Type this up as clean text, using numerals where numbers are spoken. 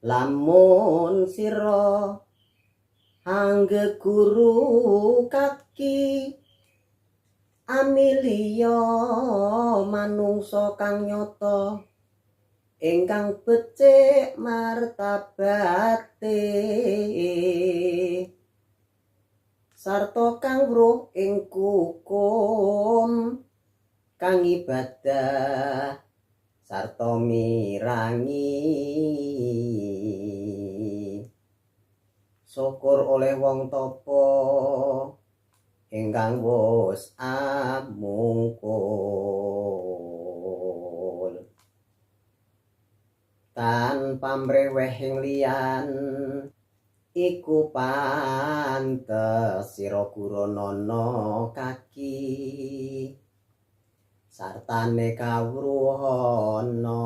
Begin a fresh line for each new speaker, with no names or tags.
lamun sira angge guru kaki amilya manungsa kang nyata ingkang becik martabate sarta kang weruh ing kukum kang ibadah sarta mirangi syukur oleh wong tapa ingkang wis amungkul tanpa mrewehing liyan iku pantes sira guranana kaki sartane kawruhana